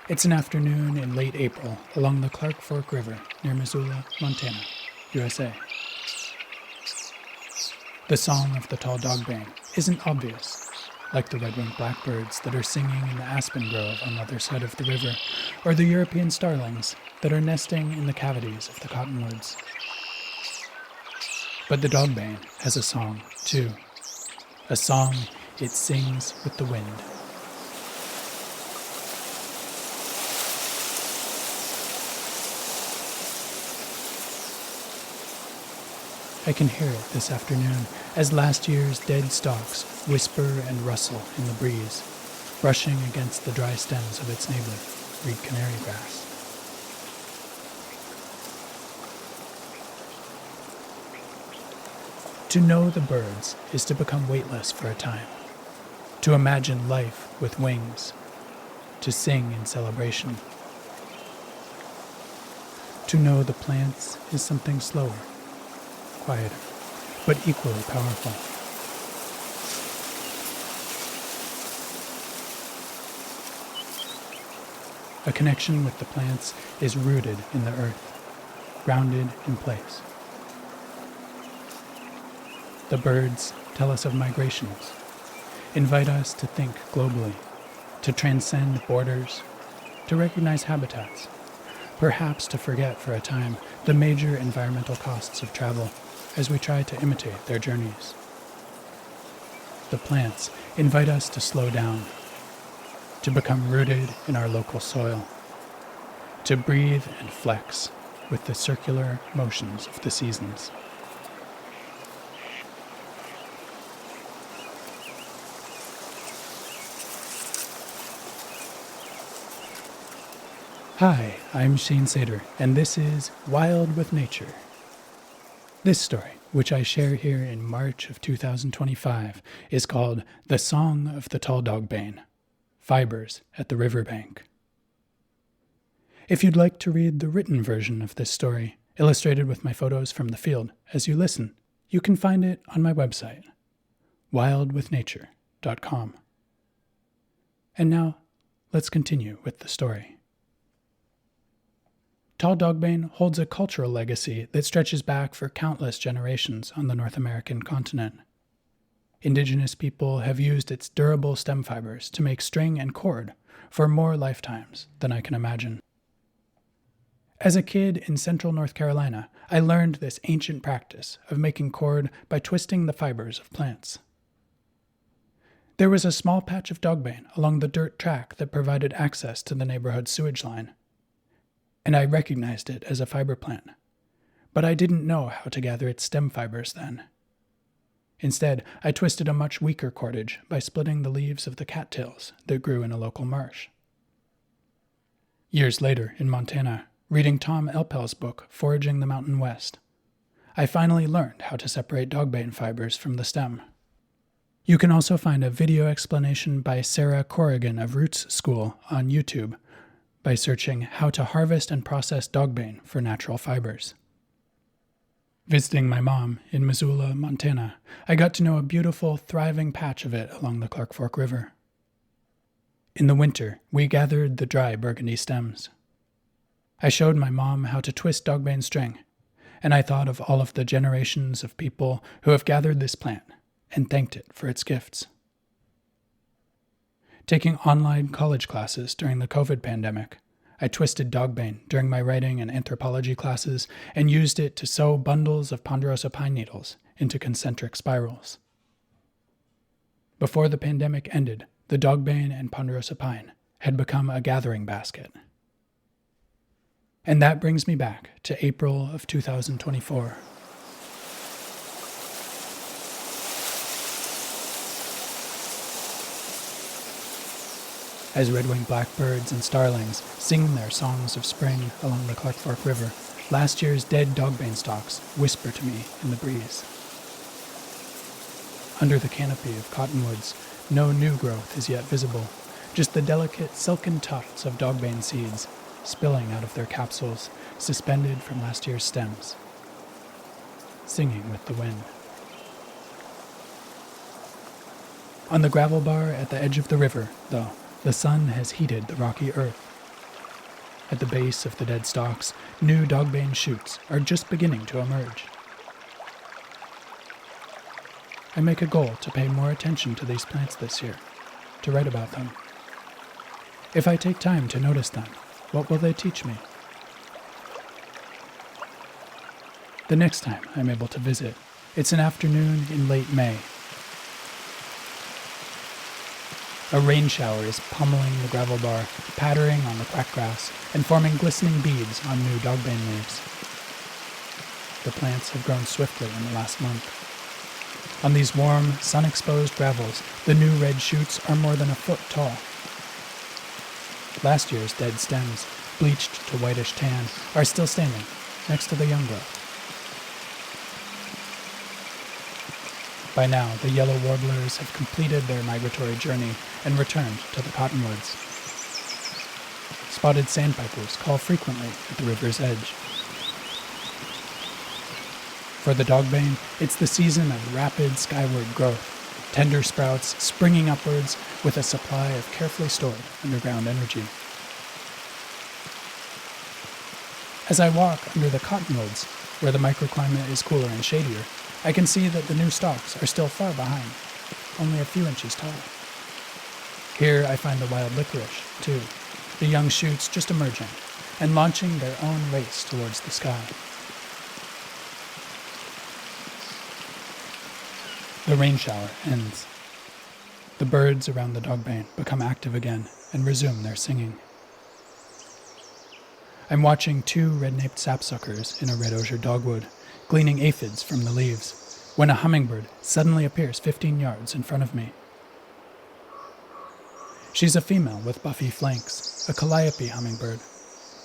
It's an afternoon in late April along the Clark Fork River near Missoula, Montana, USA. The song of the tall dogbane isn't obvious, like the red-winged blackbirds that are singing in the aspen grove on the other side of the river, or the European starlings that are nesting in the cavities of the cottonwoods. But the dogbane has a song, too. A song it sings with the wind. I can hear it this afternoon as last year's dead stalks whisper and rustle in the breeze, brushing against the dry stems of its neighbor, reed canary grass. To know the birds is to become weightless for a time, to imagine life with wings, to sing in celebration. To know the plants is something slower, quieter, but equally powerful. A connection with the plants is rooted in the earth, grounded in place. The birds tell us of migrations, invite us to think globally, to transcend borders, to recognize habitats, perhaps to forget for a time the major environmental costs of travel as we try to imitate their journeys. The plants invite us to slow down, to become rooted in our local soil, to breathe and flex with the circular motions of the seasons. Hi, I'm Shane Sater, and this is Wild with Nature. This story, which I share here in March of 2025, is called The Song of the Tall Dogbane, Fibers at the Riverbank. If you'd like to read the written version of this story, illustrated with my photos from the field as you listen, you can find it on my website, wildwithnature.com. And now, let's continue with the story. Tall dogbane holds a cultural legacy that stretches back for countless generations on the North American continent. Indigenous people have used its durable stem fibers to make string and cord for more lifetimes than I can imagine. As a kid in central North Carolina, I learned this ancient practice of making cord by twisting the fibers of plants. There was a small patch of dogbane along the dirt track that provided access to the neighborhood sewage line, and I recognized it as a fiber plant, but I didn't know how to gather its stem fibers then. Instead, I twisted a much weaker cordage by splitting the leaves of the cattails that grew in a local marsh. Years later, in Montana, reading Tom Elpel's book, Foraging the Mountain West, I finally learned how to separate dogbane fibers from the stem. You can also find a video explanation by Sarah Corrigan of Roots School on YouTube by searching How to Harvest and Process Dogbane for Natural Fibers. Visiting my mom in Missoula, Montana, I got to know a beautiful, thriving patch of it along the Clark Fork River. In the winter, we gathered the dry burgundy stems. I showed my mom how to twist dogbane string, and I thought of all of the generations of people who have gathered this plant and thanked it for its gifts. Taking online college classes during the COVID pandemic, I twisted dogbane during my writing and anthropology classes and used it to sew bundles of ponderosa pine needles into concentric spirals. Before the pandemic ended, the dogbane and ponderosa pine had become a gathering basket. And that brings me back to April of 2024. As red-winged blackbirds and starlings sing their songs of spring along the Clark Fork River, last year's dead dogbane stalks whisper to me in the breeze. Under the canopy of cottonwoods, no new growth is yet visible, just the delicate silken tufts of dogbane seeds spilling out of their capsules, suspended from last year's stems, singing with the wind. On the gravel bar at the edge of the river, though, the sun has heated the rocky earth, At the base of the dead stalks, new dogbane shoots are just beginning to emerge. I make a goal to pay more attention to these plants this year, to write about them. If I take time to notice them, what will they teach me? The next time I'm able to visit, it's an afternoon in late May. A rain shower is pummeling the gravel bar, pattering on the cracked grass, and forming glistening beads on new dogbane leaves. The plants have grown swiftly in the last month. On these warm, sun-exposed gravels, the new red shoots are more than a foot tall. Last year's dead stems, bleached to whitish tan, are still standing next to the young growth. By now, the yellow warblers have completed their migratory journey and returned to the cottonwoods. Spotted sandpipers call frequently at the river's edge. For the dogbane, it's the season of rapid skyward growth, tender sprouts springing upwards with a supply of carefully stored underground energy. As I walk under the cottonwoods, where the microclimate is cooler and shadier, I can see that the new stalks are still far behind, only a few inches tall. Here I find the wild licorice, too, the young shoots just emerging and launching their own race towards the sky. The rain shower ends. The birds around the dogbane become active again and resume their singing. I'm watching two red-naped sapsuckers in a red osier dogwood, gleaning aphids from the leaves, when a hummingbird suddenly appears 15 yards in front of me. She's a female with buffy flanks, a calliope hummingbird,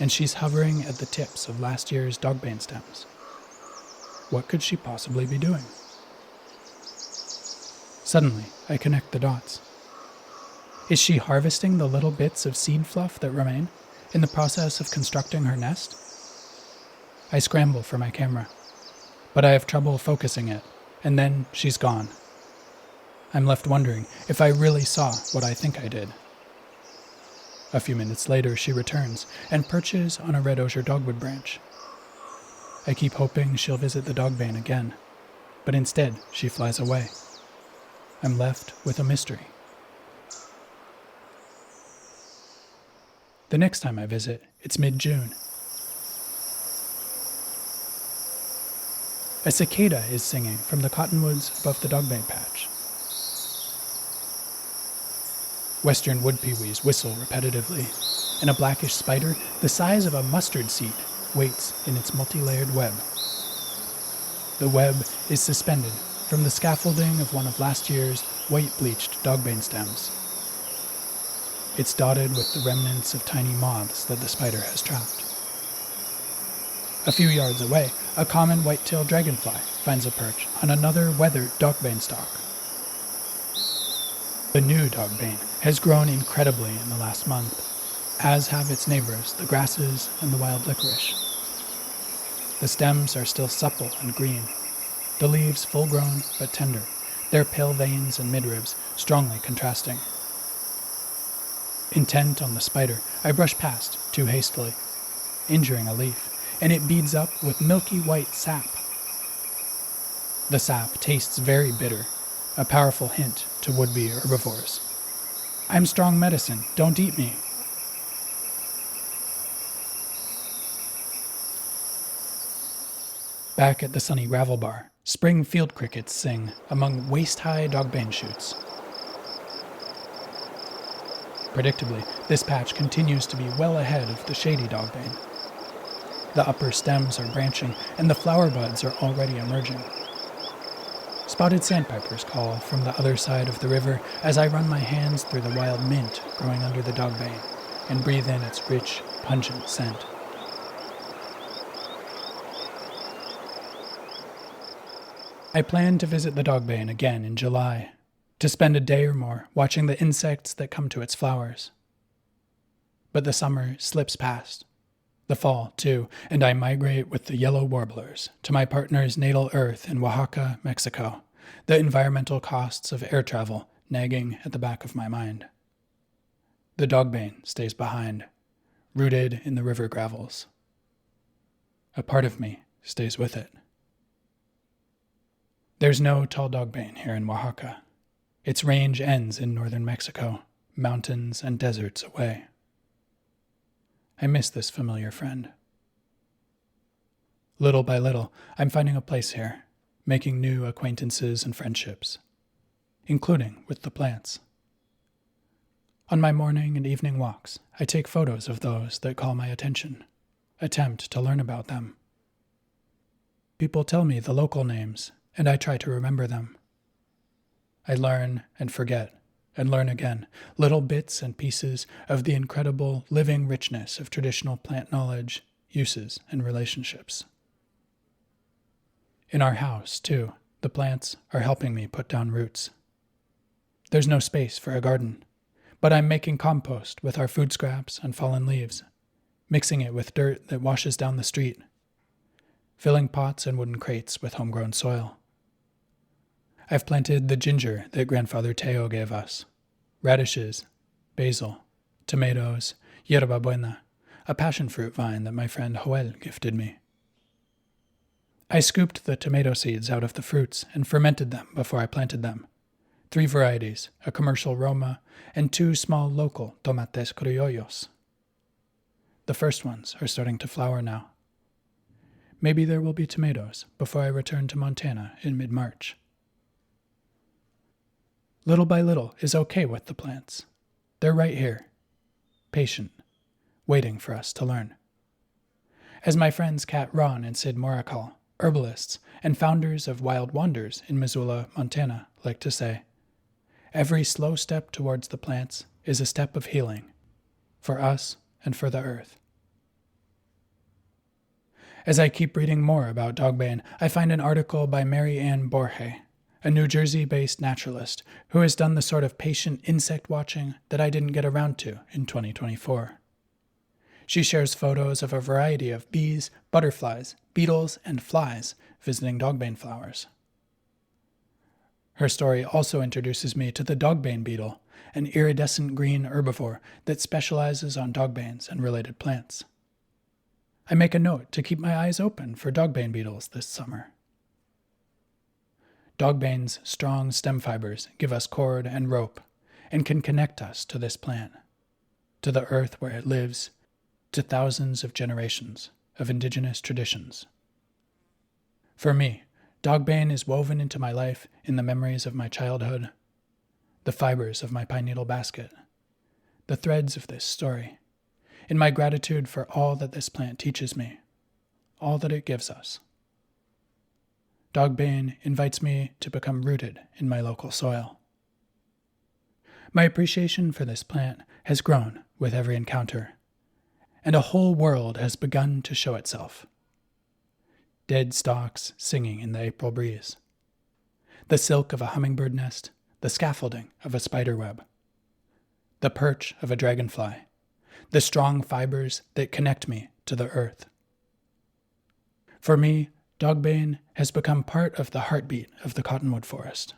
and she's hovering at the tips of last year's dogbane stems. What could she possibly be doing? Suddenly, I connect the dots. Is she harvesting the little bits of seed fluff that remain in the process of constructing her nest? I scramble for my camera, but I have trouble focusing it, and then she's gone. I'm left wondering if I really saw what I think I did. A few minutes later, she returns and perches on a red osier dogwood branch. I keep hoping she'll visit the dogbane again, but instead she flies away. I'm left with a mystery. The next time I visit, it's mid-June. A cicada is singing from the cottonwoods above the dogbane patch. Western wood-pewees whistle repetitively, and a blackish spider, the size of a mustard seed, waits in its multi-layered web. The web is suspended from the scaffolding of one of last year's white-bleached dogbane stems. It's dotted with the remnants of tiny moths that the spider has trapped. A few yards away, a common white-tailed dragonfly finds a perch on another weathered dogbane stalk. The new dogbane has grown incredibly in the last month, as have its neighbors, the grasses and the wild licorice. The stems are still supple and green, the leaves full-grown but tender, their pale veins and midribs strongly contrasting. Intent on the spider, I brush past too hastily, injuring a leaf, and it beads up with milky white sap. The sap tastes very bitter, a powerful hint to would-be herbivores. I'm strong medicine, don't eat me. Back at the sunny gravel bar, spring field crickets sing among waist-high dogbane shoots. Predictably, this patch continues to be well ahead of the shady dogbane. The upper stems are branching, and the flower buds are already emerging. Spotted sandpipers call from the other side of the river as I run my hands through the wild mint growing under the dogbane and breathe in its rich, pungent scent. I plan to visit the dogbane again in July, to spend a day or more watching the insects that come to its flowers. But the summer slips past, the fall too, and I migrate with the yellow warblers to my partner's natal earth in Oaxaca, Mexico, the environmental costs of air travel nagging at the back of my mind. The dogbane stays behind, rooted in the river gravels. A part of me stays with it. There's no tall dogbane here in Oaxaca. Its range ends in northern Mexico, mountains and deserts away. I miss this familiar friend. Little by little, I'm finding a place here, making new acquaintances and friendships, including with the plants. On my morning and evening walks, I take photos of those that call my attention, attempt to learn about them. People tell me the local names, and I try to remember them. I learn and forget, and learn again, little bits and pieces of the incredible living richness of traditional plant knowledge, uses, and relationships. In our house, too, the plants are helping me put down roots. There's no space for a garden, but I'm making compost with our food scraps and fallen leaves, mixing it with dirt that washes down the street, filling pots and wooden crates with homegrown soil. I've planted the ginger that Grandfather Teo gave us, radishes, basil, tomatoes, yerba buena, a passion fruit vine that my friend Joel gifted me. I scooped the tomato seeds out of the fruits and fermented them before I planted them. 3 varieties, a commercial Roma, and 2 small local tomates criollos. The first ones are starting to flower now. Maybe there will be tomatoes before I return to Montana in mid-March. Little by little is okay with the plants. They're right here, patient, waiting for us to learn. As my friends Kat Ron and Sid Morakal, herbalists and founders of Wild Wonders in Missoula, Montana, like to say, every slow step towards the plants is a step of healing, for us and for the earth. As I keep reading more about dogbane, I find an article by Mary Ann Borge, a New Jersey-based naturalist who has done the sort of patient insect watching that I didn't get around to in 2024. She shares photos of a variety of bees, butterflies, beetles, and flies visiting dogbane flowers. Her story also introduces me to the dogbane beetle, an iridescent green herbivore that specializes on dogbanes and related plants. I make a note to keep my eyes open for dogbane beetles this summer. Dogbane's strong stem fibers give us cord and rope and can connect us to this plant, to the earth where it lives, to thousands of generations of indigenous traditions. For me, dogbane is woven into my life in the memories of my childhood, the fibers of my pine needle basket, the threads of this story, in my gratitude for all that this plant teaches me, all that it gives us. Dogbane invites me to become rooted in my local soil. My appreciation for this plant has grown with every encounter, and a whole world has begun to show itself. Dead stalks singing in the April breeze, the silk of a hummingbird nest, the scaffolding of a spider web, the perch of a dragonfly, the strong fibers that connect me to the earth. For me, dogbane has become part of the heartbeat of the cottonwood forest.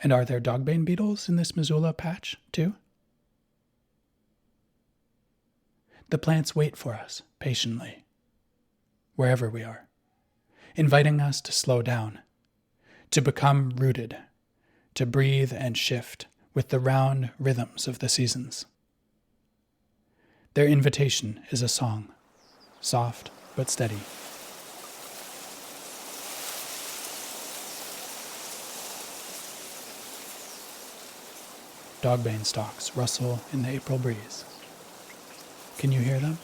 And are there dogbane beetles in this Missoula patch, too? The plants wait for us patiently, wherever we are, inviting us to slow down, to become rooted, to breathe and shift with the round rhythms of the seasons. Their invitation is a song, soft but steady. Dogbane stalks rustle in the April breeze. Can you hear them?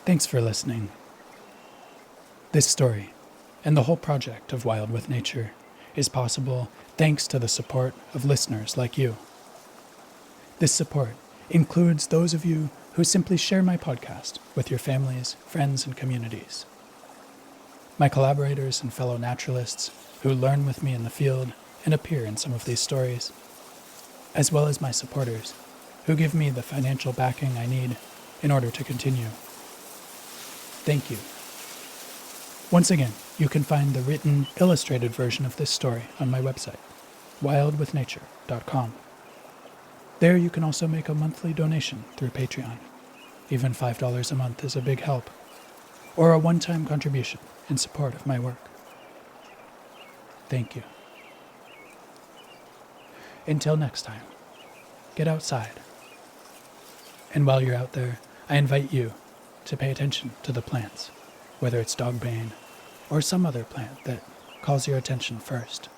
Thanks for listening. This story, and the whole project of Wild with Nature, is possible thanks to the support of listeners like you. This support includes those of you who simply share my podcast with your families, friends, and communities. My collaborators and fellow naturalists who learn with me in the field and appear in some of these stories, as well as my supporters who give me the financial backing I need in order to continue. Thank you. Once again, you can find the written, illustrated version of this story on my website, wildwithnature.com. There you can also make a monthly donation through Patreon. Even $5 a month is a big help, or a one-time contribution in support of my work. Thank you. Until next time, get outside. And while you're out there, I invite you to pay attention to the plants, whether it's dogbane or some other plant that calls your attention first.